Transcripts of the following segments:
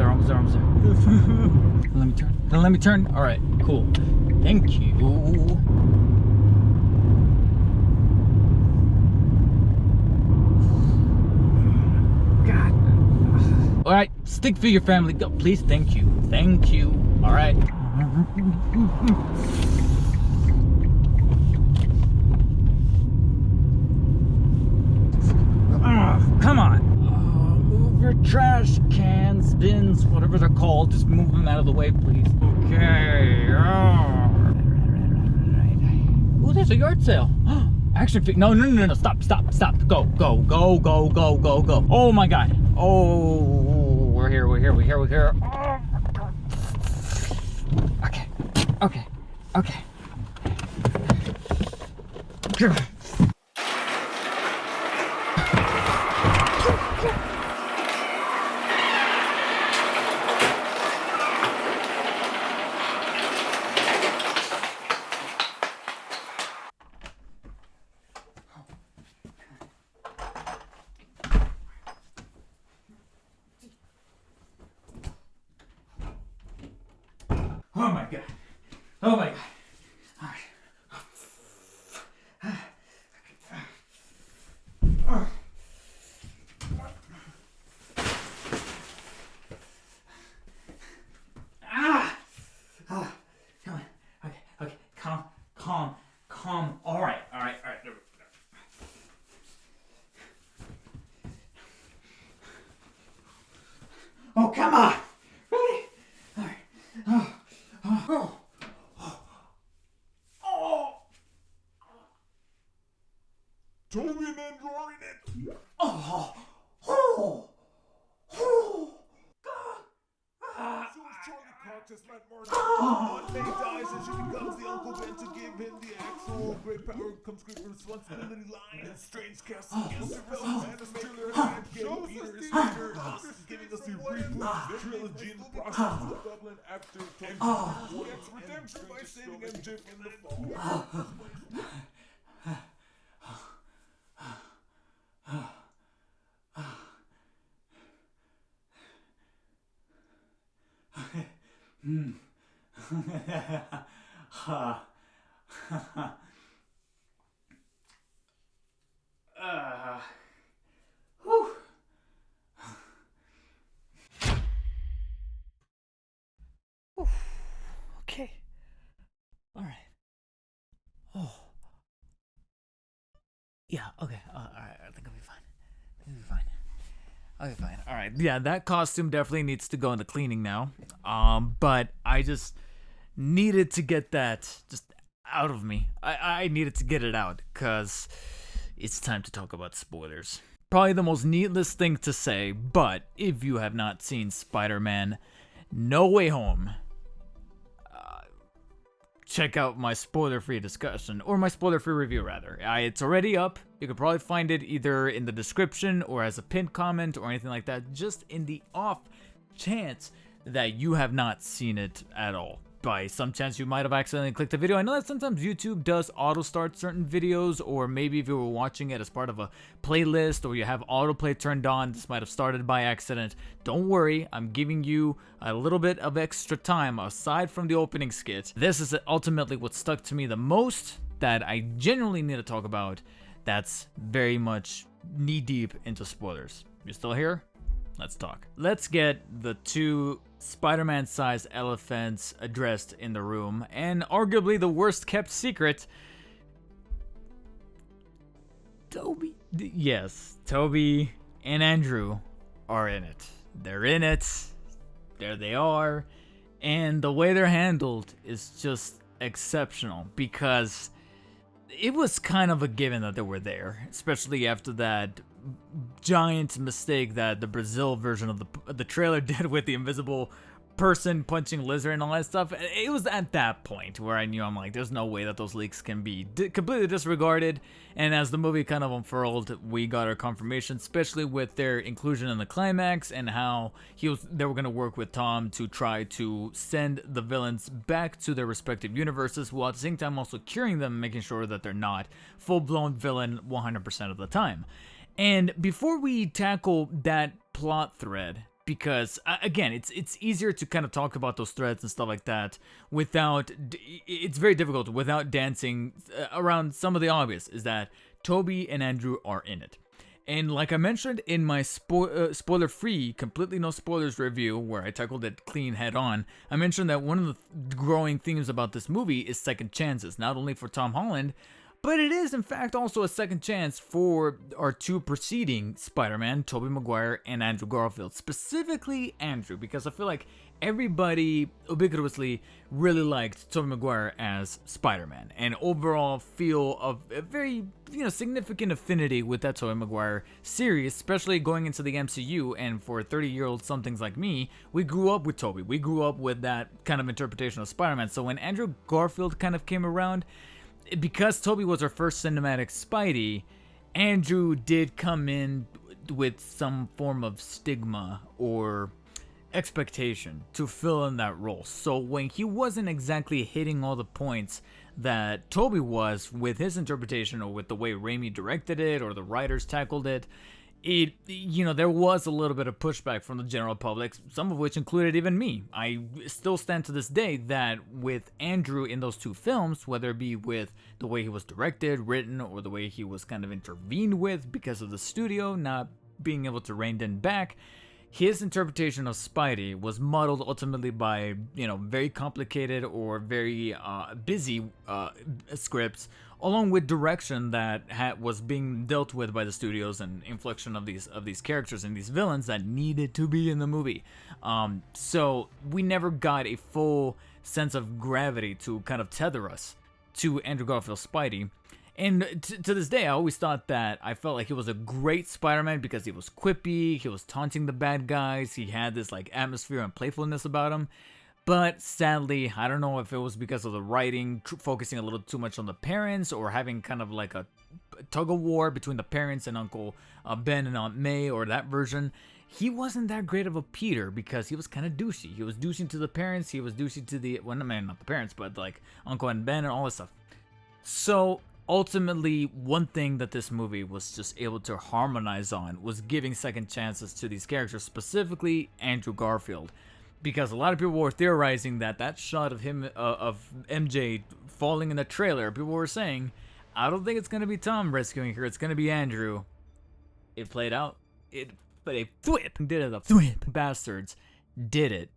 almost there, almost there, almost there. Don't let me turn. Don't let me turn. All right, cool. Thank you. God. All right, stick figure family, go, please. Thank you. Thank you. All right. Come on. Move your trash cans, bins, whatever they're called. Just move them out of the way, please. Okay. Oh, there's a yard sale. Action figure. No, no, no, no. Stop, stop, stop. Go, go, go, go, go, go, go. Oh my God. Oh, we're here, we're here, we're here, we're here. Oh my God. Okay, okay, okay. Oh my God. Oh my God. All right. Come on. Okay, okay. Calm, calm, calm. All right, all right, all right. Oh, come on. Ready? All right. Oh. Oh. Oh. Toby and Android in it. Oh. Oh. Oh. So is Charlie Cox let Martin. One day dies and she becomes the Uncle Ben to give him the actual great power comes great responsibility line. And strange casting against the villains and the Triller and Gay Peter is giving us the reboot trilogy in the process of Dublin after Toby gets redemption by saving MJ in the fall. Whew. Okay. All right. Oh. Yeah. Okay. All right. I think I'll be fine. I'll be fine. Okay, fine. All right. Yeah, that costume definitely needs to go in the cleaning now. But I just needed to get that just out of me. I needed to get it out because it's time to talk about spoilers. Probably the most needless thing to say, but if you have not seen Spider-Man No Way Home, check out my spoiler-free discussion, or my spoiler-free review rather. It's already up. You could probably find it either in the description or as a pinned comment or anything like that, just in the off chance that you have not seen it at all. By some chance you might have accidentally clicked the video. I know that sometimes YouTube does auto start certain videos, or maybe if you were watching it as part of a playlist or you have autoplay turned on, this might have started by accident. Don't worry, I'm giving you a little bit of extra time aside from the opening skit. This is ultimately what stuck to me the most that I genuinely need to talk about, that's very much knee deep into spoilers. You still here? Let's talk. Let's get the two Spider-Man sized elephants addressed in the room, and arguably the worst kept secret. Toby and Andrew are in it. They're in it. There they are. And the way they're handled is just exceptional, because it was kind of a given that they were there, especially after that giant mistake that the Brazil version of the trailer did with the invisible person punching lizard and all that stuff. It was at that point where I knew, I'm like, there's no way that those leaks can be completely disregarded. And as the movie kind of unfurled, we got our confirmation, especially with their inclusion in the climax and how they were going to work with Tom to try to send the villains back to their respective universes, while at the same time also curing them, making sure that they're not full-blown villain 100% of the time. And before we tackle that plot thread, because again, it's easier to kind of talk about those threads and stuff like that without. It's very difficult without dancing around some of the obvious. Is that Toby and Andrew are in it. And like I mentioned in my spoiler-free, completely no spoilers review, where I tackled it clean head-on, I mentioned that one of the growing themes about this movie is second chances, not only for Tom Holland, but it is in fact also a second chance for our two preceding Spider-Man, Tobey Maguire and Andrew Garfield. Specifically Andrew, because I feel like everybody ubiquitously really liked Tobey Maguire as Spider-Man, and overall feel of a very, significant affinity with that Tobey Maguire series, especially going into the MCU. And for 30-year-old somethings like me, we grew up with Tobey. We grew up with that kind of interpretation of Spider-Man. So when Andrew Garfield kind of came around, because Tobey was our first cinematic Spidey, Andrew did come in with some form of stigma or expectation to fill in that role. So when he wasn't exactly hitting all the points that Tobey was with his interpretation, or with the way Raimi directed it or the writers tackled it, there was a little bit of pushback from the general public, some of which included even me. I still stand to this day that with Andrew in those two films, whether it be with the way he was directed, written, or the way he was kind of intervened with because of the studio not being able to rein in back, his interpretation of Spidey was muddled ultimately by, very complicated or very busy scripts, along with direction that was being dealt with by the studios, and inflection of these characters and these villains that needed to be in the movie. So we never got a full sense of gravity to kind of tether us to Andrew Garfield's Spidey. And to this day, I always thought that I felt like he was a great Spider-Man because he was quippy, he was taunting the bad guys, he had this atmosphere and playfulness about him. But sadly, I don't know if it was because of the writing focusing a little too much on the parents, or having kind of like a tug of war between the parents and Uncle Ben and Aunt May, or that version. He wasn't that great of a Peter because he was kind of douchey. He was douchey to the parents, he was douchey to not the parents, but Uncle and Ben and all this stuff. So ultimately, one thing that this movie was just able to harmonize on was giving second chances to these characters, specifically Andrew Garfield. Because a lot of people were theorizing that shot of him, of MJ falling in the trailer, people were saying, I don't think it's going to be Tom rescuing her, it's going to be Andrew. It played out. But a thwip did it. The thwip bastards did it.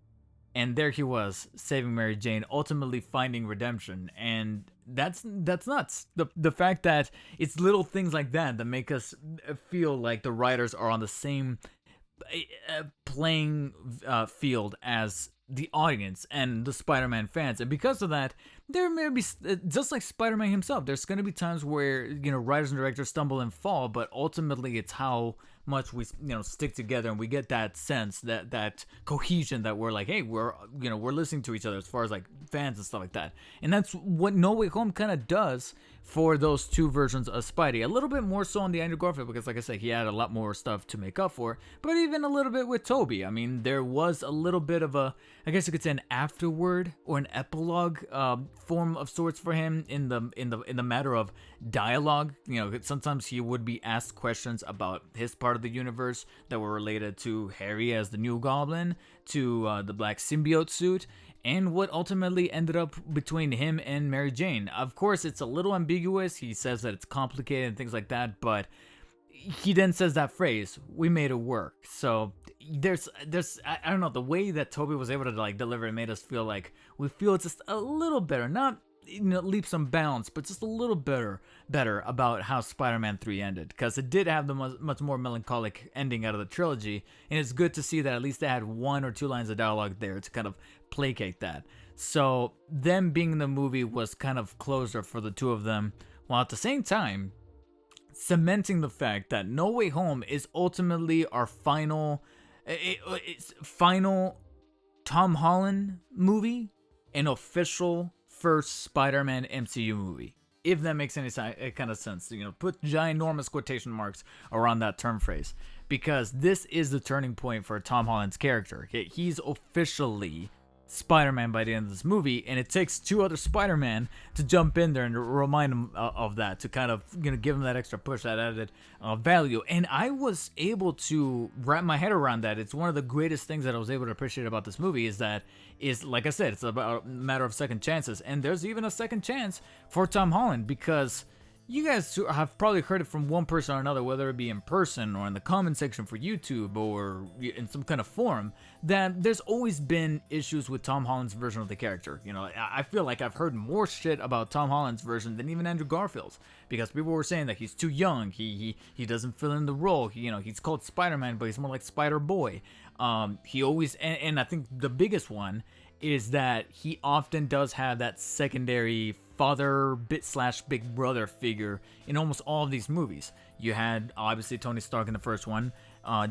And there he was, saving Mary Jane, ultimately finding redemption. And that's nuts. The fact that it's little things like that make us feel like the writers are on the same playing field as the audience and the Spider-Man fans. And because of that, there may be, just like Spider-Man himself, there's going to be times where, writers and directors stumble and fall, but ultimately it's how much we stick together, and we get that sense, that cohesion, that we're like, hey, we're listening to each other as far as fans and stuff like that. And that's what No Way Home kind of does for those two versions of Spidey. A little bit more so on the Andrew Garfield, because like I said, he had a lot more stuff to make up for, but even a little bit with Tobey. I mean, there was a little bit of a, I guess you could say, an afterword or an epilogue form of sorts for him in the matter of dialogue. Sometimes he would be asked questions about his part of the universe that were related to Harry as the new Goblin, to the black symbiote suit, and what ultimately ended up between him and Mary Jane. Of course, it's a little ambiguous. He says that it's complicated and things like that, but he then says that phrase, "We made it work." So there's I don't know, the way that Tobey was able to deliver it made us feel like we feel just a little better, not leaps and bounds, but just a little better about how Spider-Man 3 ended, because it did have the much more melancholic ending out of the trilogy, and it's good to see that at least they had one or two lines of dialogue there to kind of placate that. So them being in the movie was kind of closure for the two of them, while at the same time cementing the fact that No Way Home is ultimately our final Tom Holland movie, an official first Spider-Man MCU movie, if that makes any kind of sense. Put ginormous quotation marks around that term phrase, because this is the turning point for Tom Holland's character. He's officially Spider-Man by the end of this movie, and it takes two other Spider-Man to jump in there and to remind him of that, to kind of, you know, give him that extra push, that added value. And I was able to wrap my head around that. It's one of the greatest things that I was able to appreciate about this movie is that, is like I said, it's about a matter of second chances, and there's even a second chance for Tom Holland, because you guys have probably heard it from one person or another, whether it be in person or in the comment section for YouTube or in some kind of forum, that there's always been issues with Tom Holland's version of the character. You know, I feel like I've heard more shit about Tom Holland's version than even Andrew Garfield's, because people were saying that he's too young, he doesn't fill in the role. He's called Spider-Man, but he's more like Spider-Boy. He always, and I think the biggest one is that he often does have that secondary father / big brother figure in almost all of these movies. You had obviously Tony Stark in the first one,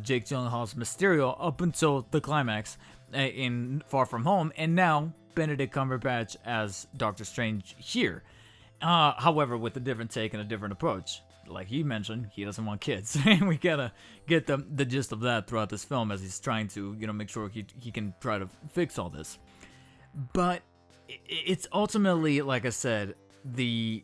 Jake Gyllenhaal's Mysterio up until the climax in Far From Home, and now Benedict Cumberbatch as Doctor Strange here. However, with a different take and a different approach. Like he mentioned, he doesn't want kids, and we gotta get the gist of that throughout this film as he's trying to, you know, make sure he can try to fix all this. But it's ultimately, like I said, the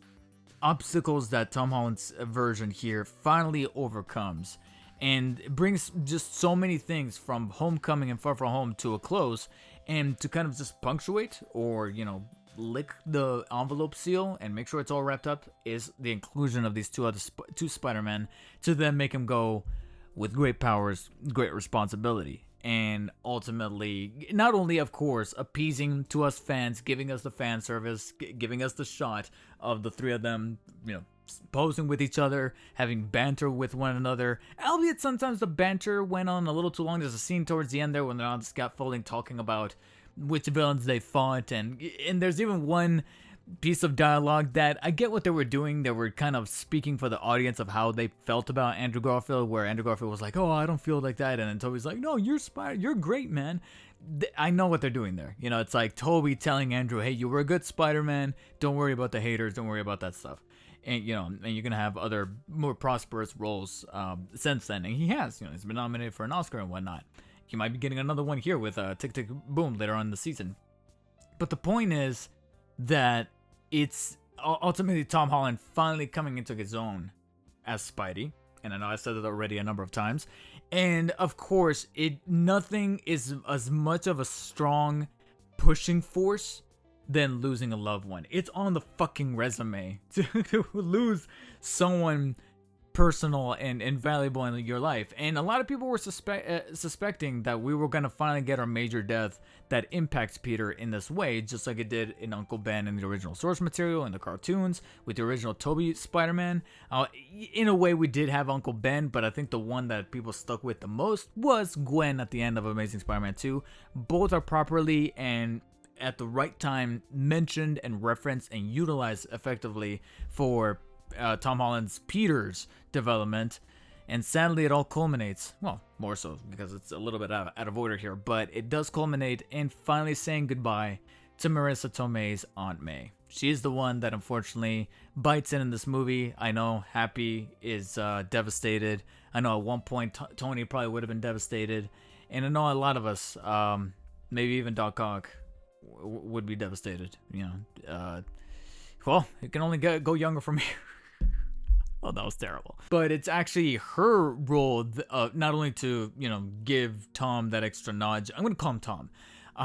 obstacles that Tom Holland's version here finally overcomes, and it brings just so many things from Homecoming and Far From Home to a close, and to kind of just punctuate or, you know, lick the envelope seal and make sure it's all wrapped up is the inclusion of these two Spider-Men, to then make him go, with great powers, great responsibility. And ultimately, not only, of course, appeasing to us fans, giving us the fan service, giving us the shot of the three of them, you know, posing with each other, having banter with one another, albeit sometimes the banter went on a little too long. There's a scene towards the end there when they're on the scaffolding talking about which villains they fought, and there's even one piece of dialogue that I get what they were doing. They were kind of speaking for the audience of how they felt about Andrew Garfield, where Andrew Garfield was like, "Oh, I don't feel like that," and then Toby's like, "No, you're great, man." I know what they're doing there. You know, it's like Toby telling Andrew, "Hey, you were a good Spider-Man. Don't worry about the haters. Don't worry about that stuff." And, you know, and you're gonna have other more prosperous roles since then, and he has. You know, he's been nominated for an Oscar and whatnot. He might be getting another one here with Tick Tick Boom later on in the season. But the point is that it's ultimately Tom Holland finally coming into his own as Spidey, and I know I said it already a number of times. And of course, nothing is as much of a strong pushing force than losing a loved one. It's on the fucking resume to lose someone personal and invaluable in your life. And a lot of people were suspecting that we were going to finally get our major death that impacts Peter in this way, just like it did in Uncle Ben in the original source material, in the cartoons, with the original Tobey Spider-Man. In a way, we did have Uncle Ben, but I think the one that people stuck with the most was Gwen at the end of Amazing Spider-Man 2. Both are properly and at the right time mentioned and referenced and utilized effectively for Tom Holland's Peter's development, and sadly it all culminates, well, more so because it's a little bit out of order here, but it does culminate in finally saying goodbye to Marissa Tomei's Aunt May. She is the one that unfortunately bites in this movie. I know Happy is devastated. I know at one point Tony probably would have been devastated, and I know a lot of us, maybe even Doc Ock, would be devastated. You know, well, it can only go younger from here. Oh, that was terrible. But it's actually her role, not only to, you know, give Tom that extra nudge. I'm going to call him Tom.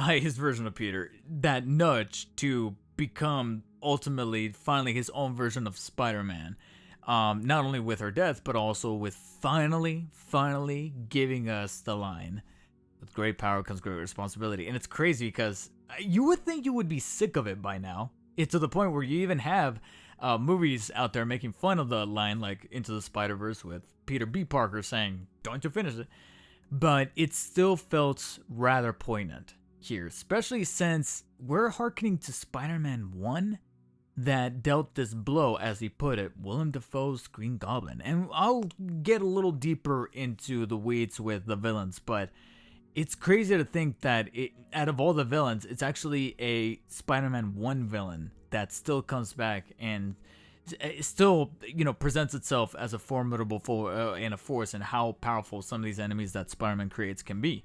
His version of Peter. That nudge to become ultimately, finally, his own version of Spider-Man. Not only with her death, but also with finally giving us the line, "With great power comes great responsibility." And it's crazy because you would think you would be sick of it by now. It's to the point where you even have movies out there making fun of the line, like Into the Spider-Verse with Peter B. Parker saying, "Don't you finish it." But it still felt rather poignant here, especially since we're hearkening to Spider-Man 1 that dealt this blow, as he put it, Willem Dafoe's Green Goblin. And I'll get a little deeper into the weeds with the villains, but it's crazy to think that out of all the villains, it's actually a Spider-Man 1 villain that still comes back and still, you know, presents itself as a formidable foe and a force, and how powerful some of these enemies that Spider-Man creates can be.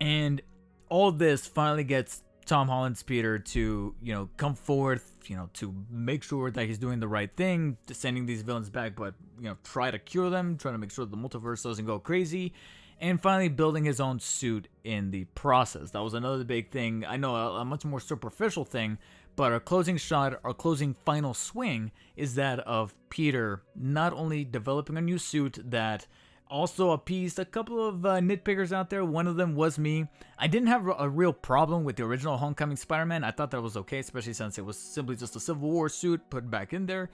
And all this finally gets Tom Holland's Peter to, come forth, to make sure that he's doing the right thing, to sending these villains back, but, try to cure them, trying to make sure the multiverse doesn't go crazy, and finally building his own suit in the process. That was another big thing. I know a much more superficial thing, but our closing shot, our closing final swing is that of Peter not only developing a new suit that also appeased a couple of nitpickers out there. One of them was me. I didn't have a real problem with the original Homecoming Spider-Man. I thought that was okay, especially since it was simply just a Civil War suit put back in there.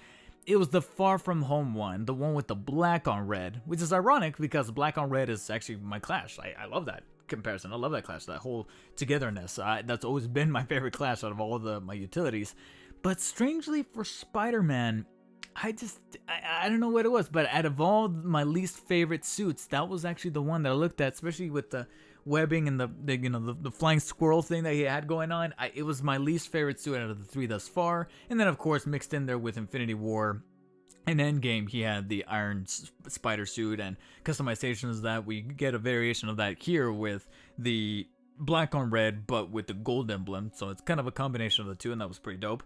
It was the Far From Home one, the one with the black on red, which is ironic because black on red is actually my clash. I love that comparison. I love that clash, that whole togetherness. That's always been my favorite clash out of all of my utilities. But strangely for Spider-Man, I don't know what it was, but out of all my least favorite suits, that was actually the one that I looked at, especially with the webbing and the flying squirrel thing that he had going on. It was my least favorite suit out of the three thus far. And then, of course, mixed in there with Infinity War and Endgame, he had the Iron Spider suit and customizations that we get a variation of that here with the black on red, but with the gold emblem. So it's kind of a combination of the two, and that was pretty dope.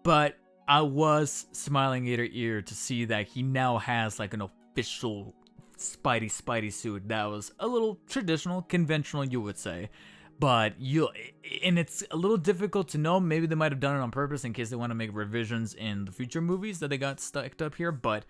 But I was smiling ear to ear to see that he now has like an official Spidey suit that was a little traditional, conventional, you would say. But and it's a little difficult to know. Maybe they might have done it on purpose in case they want to make revisions in the future movies that they got stacked up here. But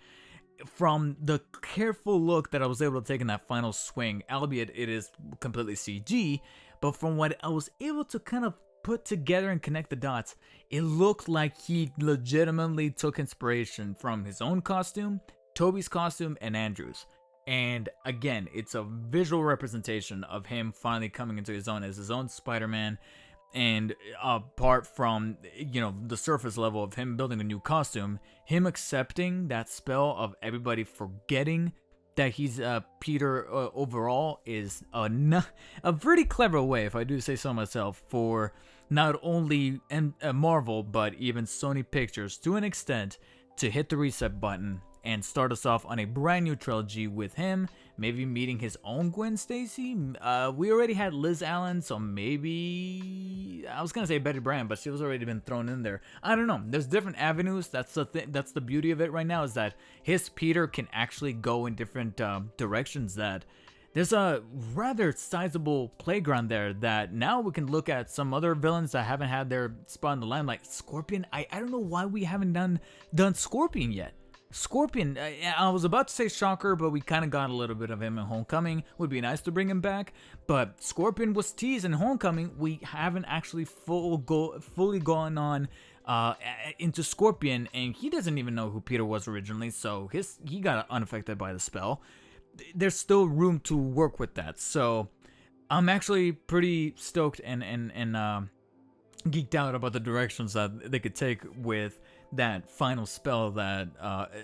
from the careful look that I was able to take in that final swing, albeit it is completely CG, but from what I was able to kind of put together and connect the dots, it looked like he legitimately took inspiration from his own costume, Tobey's costume, and Andrew's. And again, it's a visual representation of him finally coming into his own as his own Spider-Man. And apart from, the surface level of him building a new costume, him accepting that spell of everybody forgetting that he's Peter overall is a pretty clever way, if I do say so myself, for not only Marvel, but even Sony Pictures, to an extent, to hit the reset button and start us off on a brand new trilogy with him, maybe meeting his own Gwen Stacy. We already had Liz Allen, so maybe I was gonna say Betty Brant, but she was already been thrown in there. I don't know. There's different avenues. That's the thing. That's the beauty of it right now, is that his Peter can actually go in different directions. That there's a rather sizable playground there that now we can look at some other villains that haven't had their spot in the limelight. Scorpion. I don't know why we haven't done Scorpion yet. Scorpion, I was about to say Shocker, but we kind of got a little bit of him in Homecoming. Would be nice to bring him back, but Scorpion was teased in Homecoming. We haven't actually fully gone on into Scorpion, and he doesn't even know who Peter was originally, so he got unaffected by the spell. There's still room to work with that, so I'm actually pretty stoked and geeked out about the directions that they could take with that final spell that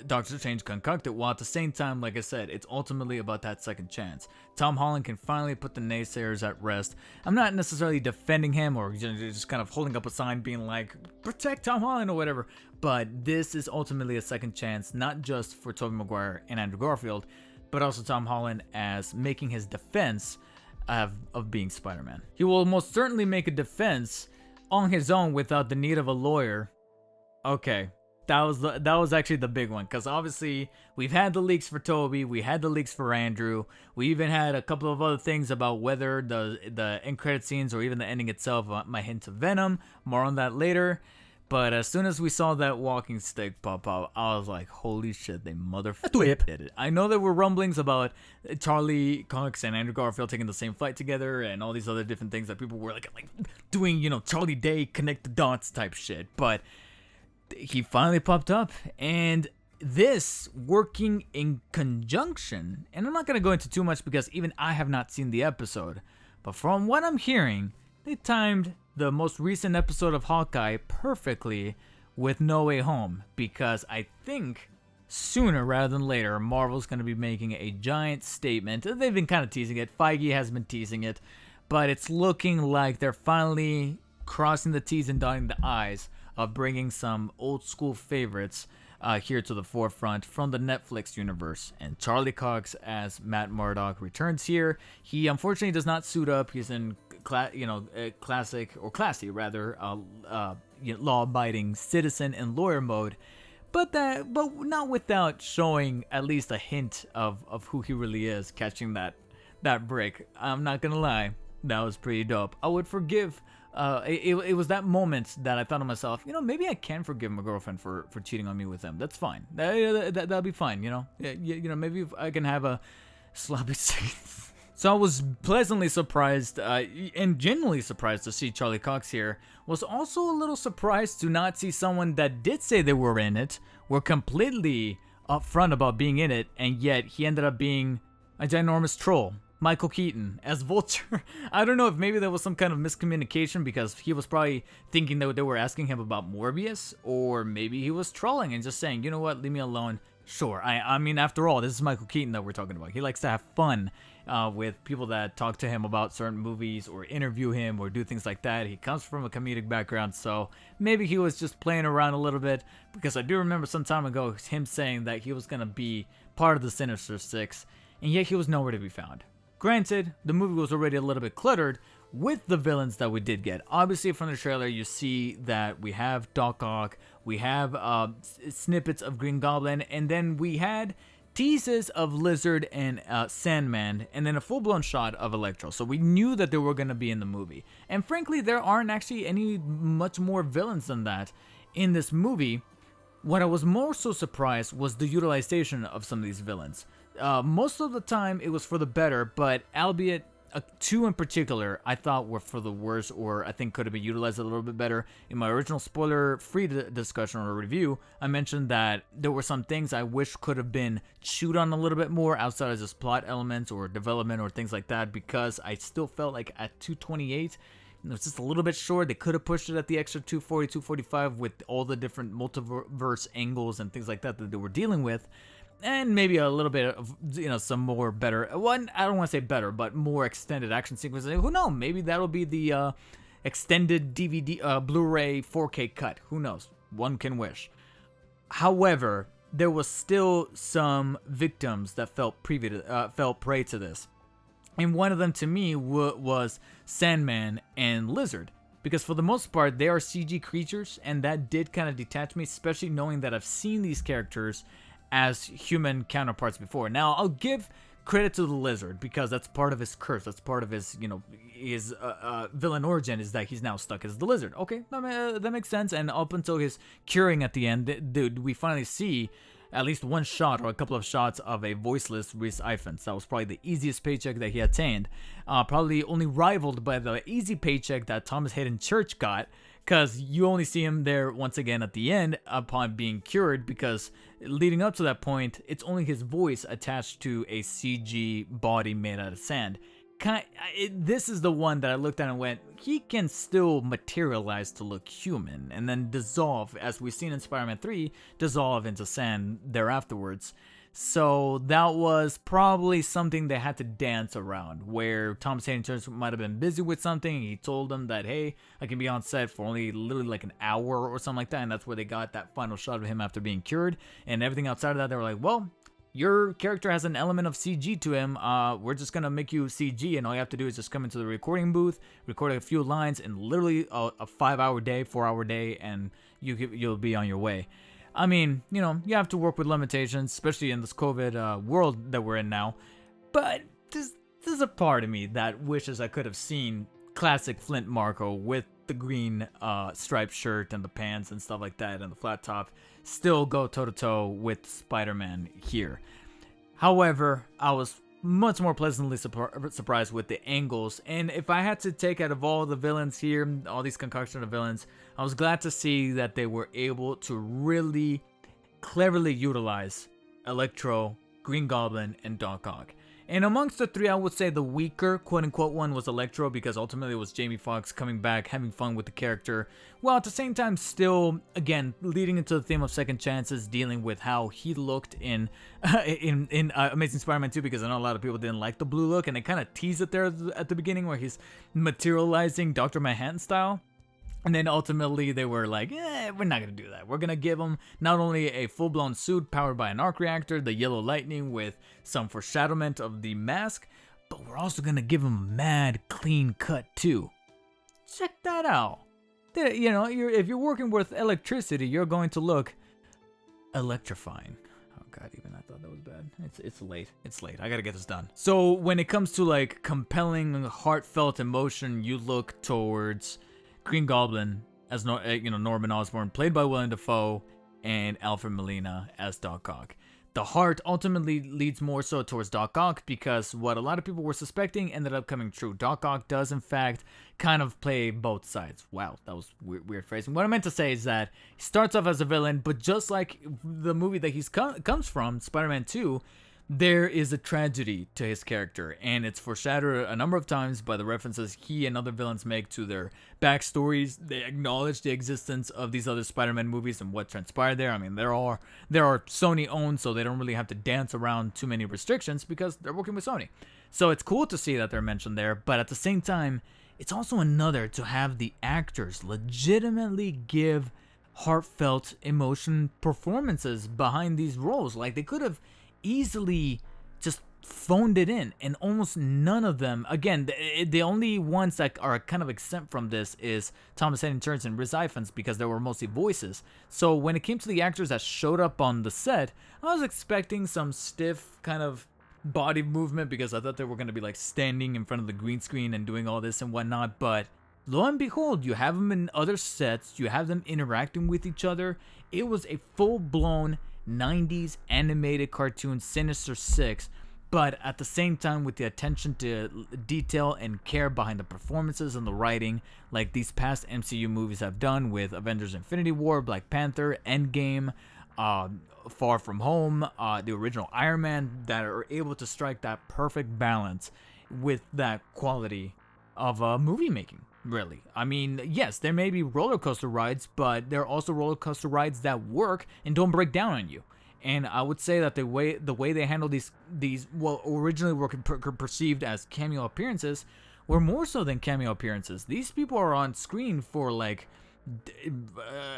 Doctor Strange concocted, while at the same time, like I said, it's ultimately about that second chance. Tom Holland can finally put the naysayers at rest. I'm not necessarily defending him or just kind of holding up a sign being like, protect Tom Holland or whatever, but this is ultimately a second chance, not just for Tobey Maguire and Andrew Garfield, but also Tom Holland as making his defense of being Spider-Man. He will most certainly make a defense on his own without the need of a lawyer. Okay, that was actually the big one, because obviously we've had the leaks for Toby, we had the leaks for Andrew, we even had a couple of other things about whether the end credit scenes or even the ending itself might hint to Venom. More on that later. But as soon as we saw that walking stick pop up, I was like, holy shit, they motherfucker did it. I know there were rumblings about Charlie Cox and Andrew Garfield taking the same flight together and all these other different things that people were like doing, Charlie Day connect the dots type shit. But he finally popped up, and this working in conjunction, and I'm not going to go into too much because even I have not seen the episode, but from what I'm hearing, they timed the most recent episode of Hawkeye perfectly with No Way Home, because I think sooner rather than later, Marvel's going to be making a giant statement. They've been kind of teasing it. Feige has been teasing it, but it's looking like they're finally crossing the T's and dotting the I's of bringing some old school favorites here to the forefront from the Netflix universe. And Charlie Cox as Matt Murdock returns here. He unfortunately does not suit up. He's in classic or classy rather, law-abiding citizen and lawyer mode, but not without showing at least a hint of who he really is, catching that brick. I'm not gonna lie, that was pretty dope. I would forgive. It was that moment that I thought to myself, maybe I can forgive my girlfriend for cheating on me with him. That's fine. That'll be fine. Maybe if I can have a sloppy seconds. So I was pleasantly surprised and genuinely surprised to see Charlie Cox here. Was also a little surprised to not see someone that did say they were in it, were completely upfront about being in it, and yet he ended up being a ginormous troll. Michael Keaton as Vulture. I don't know if maybe there was some kind of miscommunication because he was probably thinking that they were asking him about Morbius, or maybe he was trolling and just saying, you know what, leave me alone. Sure, I mean, after all, this is Michael Keaton that we're talking about. He likes to have fun with people that talk to him about certain movies or interview him or do things like that. He comes from a comedic background, so maybe he was just playing around a little bit, because I do remember some time ago him saying that he was going to be part of the Sinister Six, and yet he was nowhere to be found. Granted, the movie was already a little bit cluttered with the villains that we did get. Obviously, from the trailer, you see that we have Doc Ock, we have snippets of Green Goblin, and then we had teases of Lizard and Sandman, and then a full-blown shot of Electro. So we knew that they were going to be in the movie. And frankly, there aren't actually any much more villains than that in this movie. What I was more so surprised was the utilization of some of these villains. Most of the time it was for the better, but albeit two in particular I thought were for the worse, or I think could have been utilized a little bit better. In my original spoiler-free discussion or review, I mentioned that there were some things I wish could have been chewed on a little bit more outside of just plot elements or development or things like that, because I still felt like at 228 it was just a little bit short. They could have pushed it at the extra 240, 245 with all the different multiverse angles and things like that that they were dealing with. And maybe a little bit of, some more better, one, I don't want to say better, but more extended action sequences. Who knows? Maybe that'll be the extended DVD, Blu-ray 4K cut. Who knows? One can wish. However, there was still some victims that fell prey to this. And one of them, to me, was Sandman and Lizard. Because for the most part, they are CG creatures, and that did kind of detach me, especially knowing that I've seen these characters as human counterparts before. Now, I'll give credit to the Lizard, because that's part of his curse. That's part of his, his villain origin, is that he's now stuck as the Lizard. Okay, that makes sense. And up until his curing at the end, dude, we finally see at least one shot or a couple of shots of a voiceless Rhys Ifans. That was probably the easiest paycheck that he attained. Probably only rivaled by the easy paycheck that Thomas Hayden Church got, because you only see him there once again at the end upon being cured, because leading up to that point, it's only his voice attached to a CG body made out of sand. This is the one that I looked at and went, he can still materialize to look human and then dissolve, as we've seen in Spider-Man 3, dissolve into sand thereafterwards. So that was probably something they had to dance around, where Thomas Hayden Church might have been busy with something. He told them that, hey, I can be on set for only literally like an hour or something like that, and that's where they got that final shot of him after being cured. And everything outside of that, they were like, well, your character has an element of CG to him. We're just going to make you CG, and all you have to do is just come into the recording booth, record a few lines, and literally a 5-hour day, 4-hour day, and you'll be on your way. I mean, you have to work with limitations, especially in this COVID world that we're in now. But there's a part of me that wishes I could have seen classic Flint Marko with the green striped shirt and the pants and stuff like that and the flat top still go toe-to-toe with Spider-Man here. However, I was much more pleasantly surprised with the angles, and if I had to take out of all the villains here, all these concoction of villains, I was glad to see that they were able to really cleverly utilize Electro, Green Goblin, and Doc Ock. And amongst the three, I would say the weaker, quote-unquote, one was Electro, because ultimately it was Jamie Foxx coming back, having fun with the character, while at the same time still, again, leading into the theme of second chances, dealing with how he looked in Amazing Spider-Man 2, because I know a lot of people didn't like the blue look, and they kind of teased it there at the beginning where he's materializing Dr. Manhattan style. And then ultimately they were like, we're not going to do that. We're going to give him not only a full-blown suit powered by an arc reactor, the yellow lightning with some foreshadowment of the mask, but we're also gonna give him a mad clean cut too. Check that out. You know, if you're working with electricity, you're going to look electrifying. Oh god, even I thought that was bad. It's late. It's late. I gotta get this done. So when it comes to like compelling, heartfelt emotion, you look towards Green Goblin as Norman Osborn, played by Willem Dafoe, and Alfred Molina as Doc Ock. The heart ultimately leads more so towards Doc Ock because what a lot of people were suspecting ended up coming true. Doc Ock does, in fact, kind of play both sides. Wow, that was weird phrasing. What I meant to say is that he starts off as a villain, but just like the movie that he's comes from, Spider-Man 2, there is a tragedy to his character, and it's foreshadowed a number of times by the references he and other villains make to their backstories. They acknowledge the existence of these other Spider-Man movies and what transpired there. I mean, there are Sony owned, so they don't really have to dance around too many restrictions because they're working with Sony. So it's cool to see that they're mentioned there, but at the same time, it's also another to have the actors legitimately give heartfelt emotion performances behind these roles. Like, they could have easily just phoned it in, and almost none of them, again, the only ones that are kind of exempt from this is Thomas Hayden Church and Rhys Ifans, because they were mostly voices. So when it came to the actors that showed up on the set, I was expecting some stiff kind of body movement because I thought they were going to be like standing in front of the green screen and doing all this and whatnot, but lo and behold, you have them in other sets, you have them interacting with each other. It was a full-blown 90s animated cartoon, Sinister Six, but at the same time with the attention to detail and care behind the performances and the writing, like these past MCU movies have done with Avengers Infinity War, Black Panther, Endgame, Far From Home, the original Iron Man, that are able to strike that perfect balance with that quality of movie making. Really. I mean, yes, there may be roller coaster rides, but there are also roller coaster rides that work and don't break down on you. And I would say that the way they handle these well, originally were perceived as cameo appearances, were more so than cameo appearances. These people are on screen for like,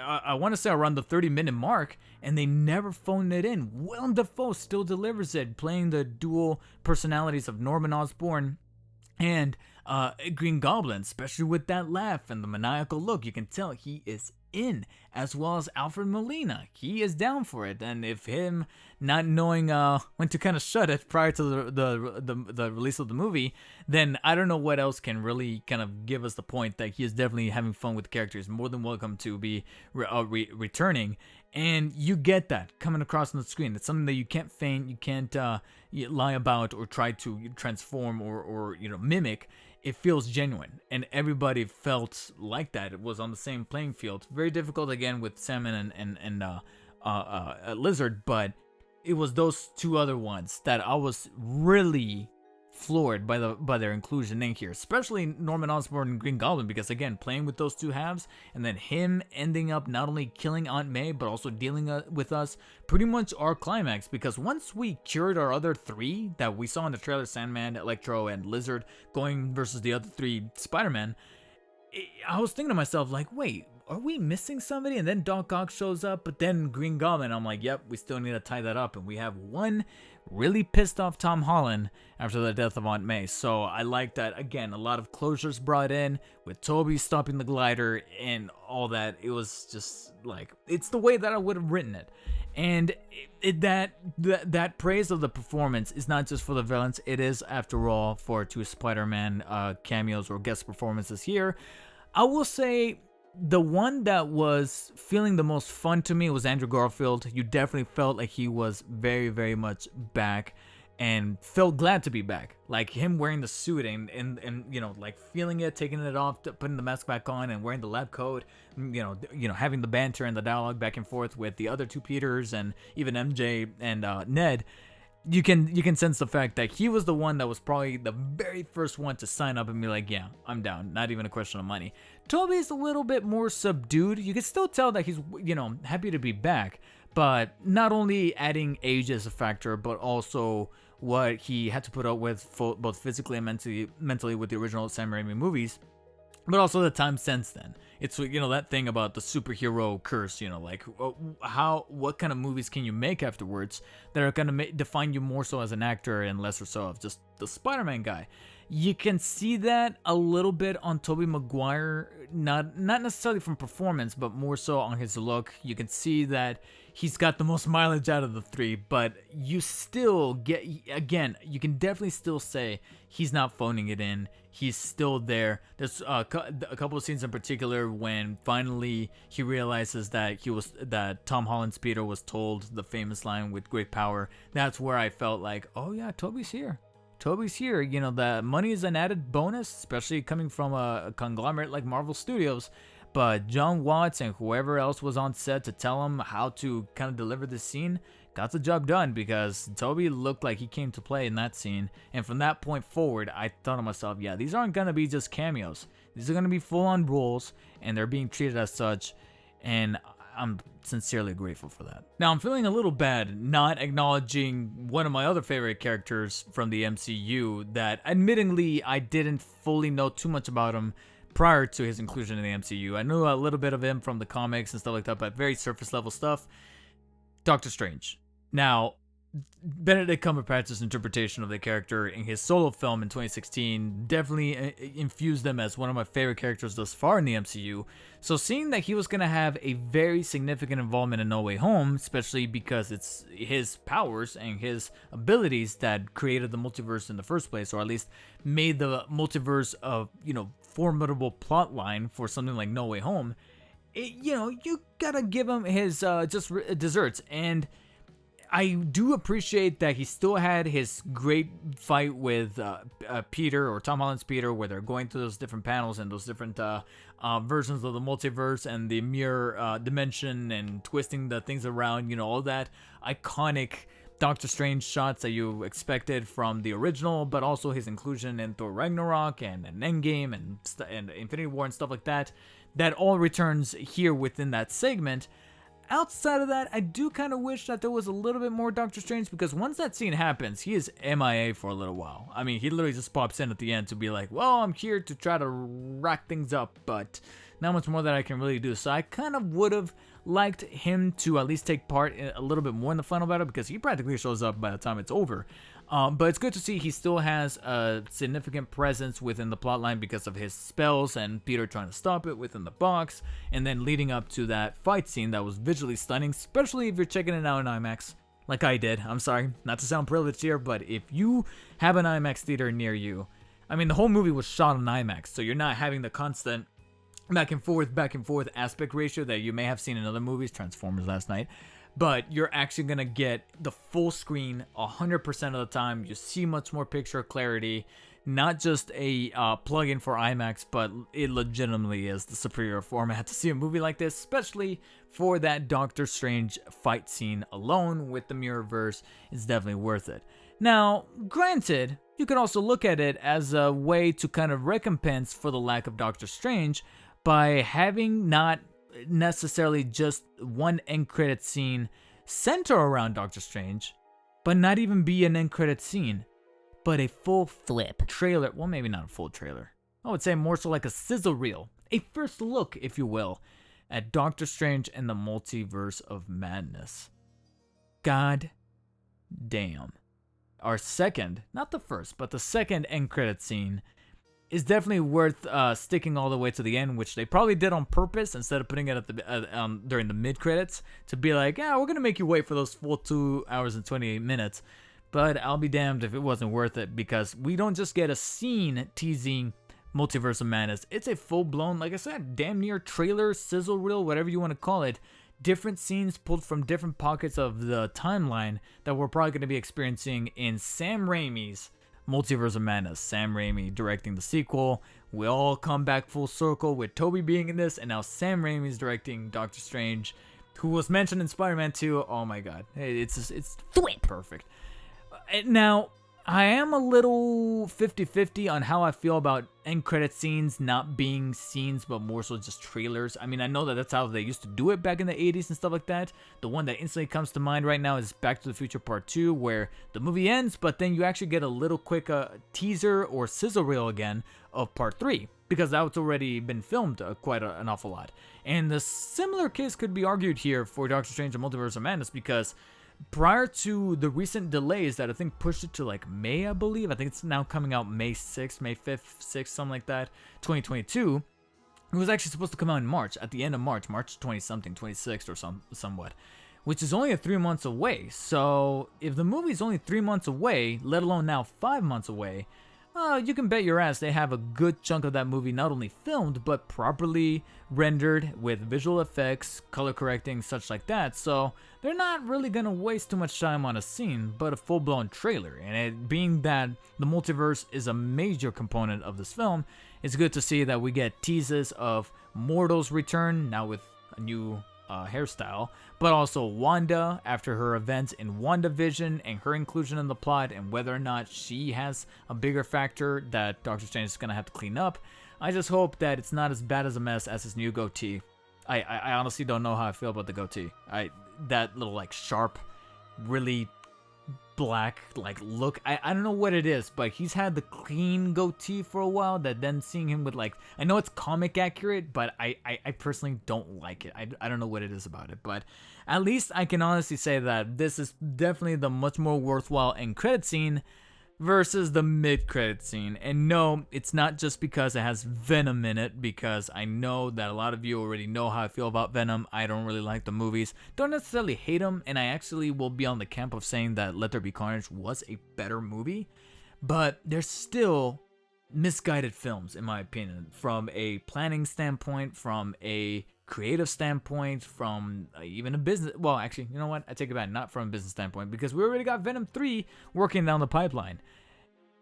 I want to say around the 30-minute mark, and they never phoned it in. Willem Dafoe still delivers it, playing the dual personalities of Norman Osborn and Green Goblin, especially with that laugh and the maniacal look. You can tell he is in, as well as Alfred Molina. He is down for it, and if him not knowing when to kind of shut it prior to the release of the movie, then I don't know what else can really kind of give us the point that he is definitely having fun with the characters. More than welcome to be returning, and you get that coming across on the screen. It's something that you can't feign, you can't lie about or try to transform or mimic. It feels genuine, and everybody felt like that. It was on the same playing field. Very difficult again with Salmon and Lizard, but it was those two other ones that I was really floored by their inclusion in here, especially Norman Osborn and Green Goblin, because again, playing with those two halves, and then him ending up not only killing Aunt May but also dealing with us, pretty much our climax. Because once we cured our other three that we saw in the trailer, Sandman, Electro, and Lizard, going versus the other three Spider-Man, I was thinking to myself, like, wait, are we missing somebody? And then Doc Ock shows up, but then Green Goblin, I'm like, yep, we still need to tie that up. And we have one really pissed off Tom Holland after the death of Aunt May. So I like that. Again, a lot of closures brought in with Toby stopping the glider and all that. It was just like, it's the way that I would have written it. And that praise of the performance is not just for the villains. It is, after all, for two Spider-Man cameos or guest performances here. I will say the one that was feeling the most fun to me was Andrew Garfield. You definitely felt like he was very, very much back and felt glad to be back. Like him wearing the suit and like feeling it, taking it off, putting the mask back on and wearing the lab coat, having the banter and the dialogue back and forth with the other two Peters and even MJ and Ned. You can sense the fact that he was the one that was probably the very first one to sign up and be like, yeah, I'm down. Not even a question of money. Toby's a little bit more subdued. You can still tell that he's, happy to be back, but not only adding age as a factor, but also what he had to put up with both physically and mentally with the original Sam Raimi movies. but also the time since then. It's, you know, that thing about the superhero curse, you know, like what kind of movies can you make afterwards that are going to define you more so as an actor and less or so of just the Spider-Man guy. You can see that a little bit on Tobey Maguire, not necessarily from performance, but more so on his look. You can see that he's got the most mileage out of the three, but you still get, again, you can definitely still say he's not phoning it in. He's still there. There's a couple of scenes in particular when finally he realizes that Tom Holland's Peter was told the famous line, "With great power." That's where I felt like, oh yeah, Toby's here. Toby's here. You know, the money is an added bonus, especially coming from a conglomerate like Marvel Studios. But John Watts and whoever else was on set to tell him how to kind of deliver this scene got the job done, because Toby looked like he came to play in that scene. And from that point forward, I thought to myself, yeah, these aren't going to be just cameos. These are going to be full-on roles, and they're being treated as such. And I'm sincerely grateful for that. Now, I'm feeling a little bad not acknowledging one of my other favorite characters from the MCU that, admittingly, I didn't fully know too much about him prior to his inclusion in the MCU. I knew a little bit of him from the comics and stuff like that, but very surface level stuff. Doctor Strange. Now, Benedict Cumberbatch's interpretation of the character in his solo film in 2016 definitely infused him as one of my favorite characters thus far in the MCU. So seeing that he was going to have a very significant involvement in No Way Home, especially because it's his powers and his abilities that created the multiverse in the first place, or at least made the multiverse a, you know, formidable plot line for something like No Way Home, you know, you gotta give him his desserts. And I do appreciate that he still had his great fight with Peter, or Tom Holland's Peter, where they're going through those different panels and those different versions of the multiverse and the mirror dimension and twisting the things around, you know, all that iconic Doctor Strange shots that you expected from the original, but also his inclusion in Thor Ragnarok and Endgame and Infinity War and stuff like that. That all returns here within that segment. Outside of that, I do kind of wish that there was a little bit more Doctor Strange, because once that scene happens, he is MIA for a little while. I mean, he literally just pops in at the end to be like, well, I'm here to try to rack things up, but not much more that I can really do. So I kind of would have liked him to at least take part a little bit more in the final battle, because he practically shows up by the time it's over. But it's good to see he still has a significant presence within the plotline because of his spells and Peter trying to stop it within the box, and then leading up to that fight scene that was visually stunning, especially if you're checking it out in IMAX, like I did. I'm sorry, not to sound privileged here, but if you have an IMAX theater near you, I mean, the whole movie was shot on IMAX, so you're not having the constant back and forth aspect ratio that you may have seen in other movies, Transformers last night. But you're actually going to get the full screen 100% of the time. You see much more picture clarity, not just a plug-in for IMAX, but it legitimately is the superior format to see a movie like this, especially for that Doctor Strange fight scene alone with the Mirrorverse. It's definitely worth it. Now, granted, you could also look at it as a way to kind of recompense for the lack of Doctor Strange by having not necessarily just one end credit scene center around Doctor Strange, but not even be an end credit scene, but a full flip trailer. Well, maybe not a full trailer. I would say more so like a sizzle reel, a first look, if you will, at Doctor Strange and the Multiverse of Madness. God damn. Our second, not the first, but the second end credit scene is definitely worth sticking all the way to the end, which they probably did on purpose instead of putting it at the during the mid credits to be like, yeah, we're gonna make you wait for those full 2 hours and 28 minutes. But I'll be damned if it wasn't worth it, because we don't just get a scene teasing Multiverse of Madness. It's a full blown, like I said, damn near trailer, sizzle reel, whatever you want to call it. Different scenes pulled from different pockets of the timeline that we're probably going to be experiencing in Sam Raimi's Multiverse of Madness. Sam Raimi directing the sequel. We all come back full circle with Tobey being in this, and now Sam Raimi's directing Doctor Strange, who was mentioned in Spider-Man 2. Oh my god. It's perfect. Now, I am a little 50-50 on how I feel about end credit scenes not being scenes, but more so just trailers. I mean, I know that that's how they used to do it back in the 80s and stuff like that. The one that instantly comes to mind right now is Back to the Future Part 2, where the movie ends, but then you actually get a little quick teaser or sizzle reel again of Part 3. because that's already been filmed quite an awful lot. And the similar case could be argued here for Doctor Strange and Multiverse of Madness, because prior to the recent delays that I think pushed it to like May, I believe, I think it's now coming out May 6th, May 5th, 6th, something like that, 2022. It was actually supposed to come out in March, at the end of March 20-something, 26th or somewhat, which is only 3 months away. So if the movie's only 3 months away, let alone now 5 months away, you can bet your ass they have a good chunk of that movie not only filmed, but properly rendered with visual effects, color correcting, such like that. So they're not really going to waste too much time on a scene, but a full-blown trailer. And it being that the multiverse is a major component of this film, it's good to see that we get teases of Mortal's return, now with a new hairstyle, but also Wanda after her events in WandaVision and her inclusion in the plot, and whether or not she has a bigger factor that Doctor Strange is going to have to clean up. I just hope that it's not as bad as a mess as his new goatee. I honestly don't know how I feel about the goatee. That little like sharp, really black like look, I don't know what it is, but he's had the clean goatee for a while, that then seeing him with like, I know it's comic accurate, but I personally don't like it. I don't know what it is about it, but at least I can honestly say that this is definitely the much more worthwhile end credit scene versus the mid-credit scene. And no, it's not just because it has Venom in it, because I know that a lot of you already know how I feel about Venom. I don't really like the movies, don't necessarily hate them, and I actually will be on the camp of saying that Let There Be Carnage was a better movie, but there's still misguided films in my opinion, from a planning standpoint, from a creative standpoint, from even a business, well actually, you know what, I take it back, not from a business standpoint, because we already got Venom 3 working down the pipeline.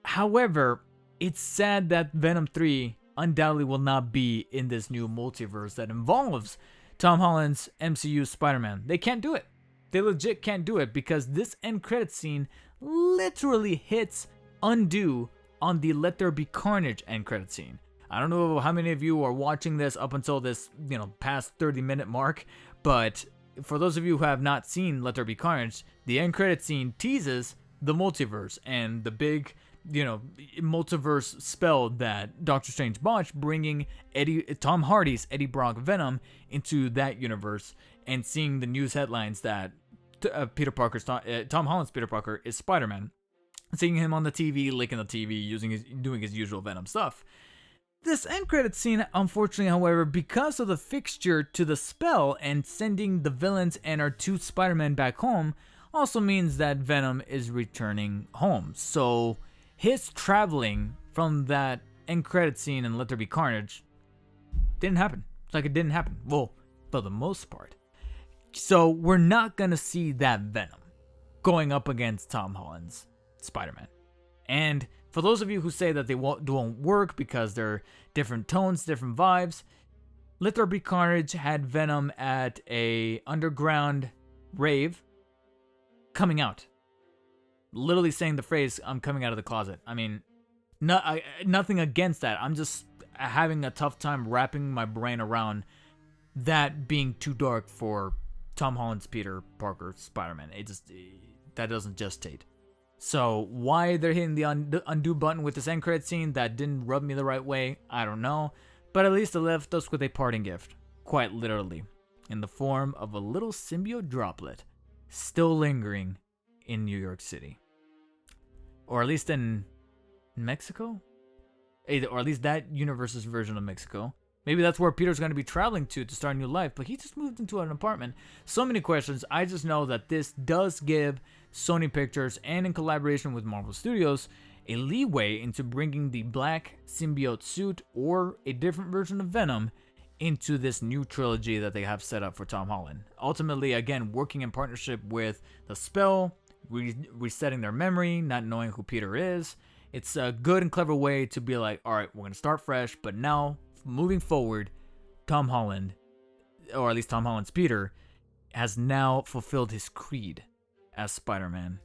However, it's sad that Venom 3 undoubtedly will not be in this new multiverse that involves Tom Holland's MCU Spider-Man. They can't do it. They legit can't do it, because this end credit scene literally hits undo on the Let There Be Carnage end credit scene. I don't know how many of you are watching this up until this, past 30-minute mark, but for those of you who have not seen Let There Be Carnage, the end credit scene teases the multiverse and the big, multiverse spell that Doctor Strange botched, bringing Tom Hardy's Eddie Brock Venom into that universe, and seeing the news headlines that Tom Holland's Peter Parker is Spider-Man, seeing him on the TV, licking the TV, doing his usual Venom stuff. This end credit scene, unfortunately, however, because of the fixture to the spell and sending the villains and our two Spider-Men back home, also means that Venom is returning home. So his traveling from that end credit scene in Let There Be Carnage didn't happen. It's like it didn't happen. Well, for the most part. So we're not going to see that Venom going up against Tom Holland's Spider-Man. And for those of you who say that they won't work because they're different tones, different vibes, Let There Be Carnage had Venom at a underground rave coming out. Literally saying the phrase, "I'm coming out of the closet." I mean, nothing against that. I'm just having a tough time wrapping my brain around that being too dark for Tom Holland's Peter Parker Spider-Man. That doesn't gestate. So why they're hitting the undo button with this end credit scene that didn't rub me the right way, I don't know. But at least it left us with a parting gift, quite literally, in the form of a little symbiote droplet still lingering in New York City. Or at least in Mexico? Or at least that universe's version of Mexico. Maybe that's where Peter's going to be traveling to start a new life, but he just moved into an apartment. So many questions. I just know that this does give Sony Pictures, and in collaboration with Marvel Studios, a leeway into bringing the black symbiote suit or a different version of Venom into this new trilogy that they have set up for Tom Holland. Ultimately, again, working in partnership with the spell, resetting their memory, not knowing who Peter is. It's a good and clever way to be like, all right, we're going to start fresh, but now, moving forward, Tom Holland, or at least Tom Holland's Peter, has now fulfilled his creed as Spider-Man.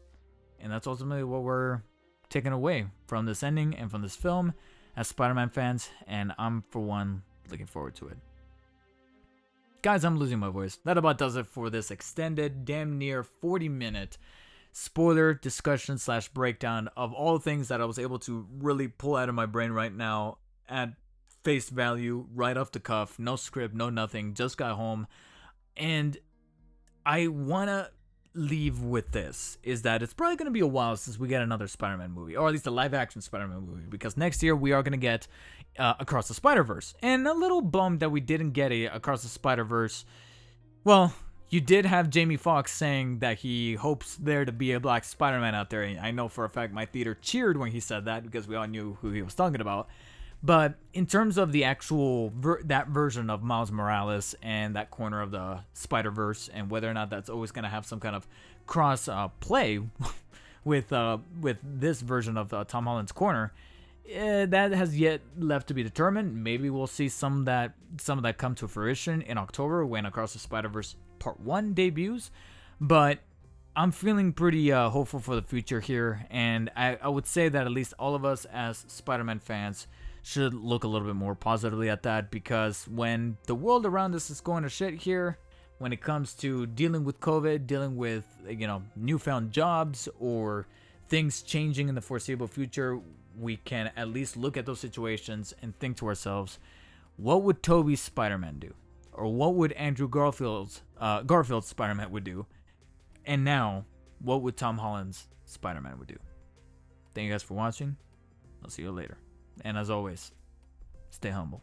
And that's ultimately what we're taking away from this ending and from this film as Spider-Man fans, and I'm, for one, looking forward to it. Guys, I'm losing my voice. That about does it for this extended, damn near 40-minute spoiler discussion / breakdown of all the things that I was able to really pull out of my brain right now at face value, right off the cuff, no script, no nothing, just got home. And I want to leave with this, is that it's probably going to be a while since we get another Spider-Man movie, or at least a live-action Spider-Man movie, because next year we are going to get Across the Spider-Verse. And a little bummed that we didn't get a Across the Spider-Verse. Well, you did have Jamie Foxx saying that he hopes there to be a black Spider-Man out there. I know for a fact my theater cheered when he said that, because we all knew who he was talking about. But in terms of the actual that version of Miles Morales and that corner of the Spider-Verse, and whether or not that's always going to have some kind of cross play with this version of Tom Holland's corner, that has yet left to be determined. Maybe we'll see some of that come to fruition in October when Across the Spider-Verse Part 1 debuts. But I'm feeling pretty hopeful for the future here, and I would say that at least all of us as Spider-Man fans should look a little bit more positively at that, because when the world around us is going to shit here, when it comes to dealing with COVID, dealing with, newfound jobs or things changing in the foreseeable future, we can at least look at those situations and think to ourselves, what would Tobey's Spider-Man do? Or what would Andrew Garfield's Spider-Man would do? And now, what would Tom Holland's Spider-Man would do? Thank you guys for watching. I'll see you later. And as always, stay humble.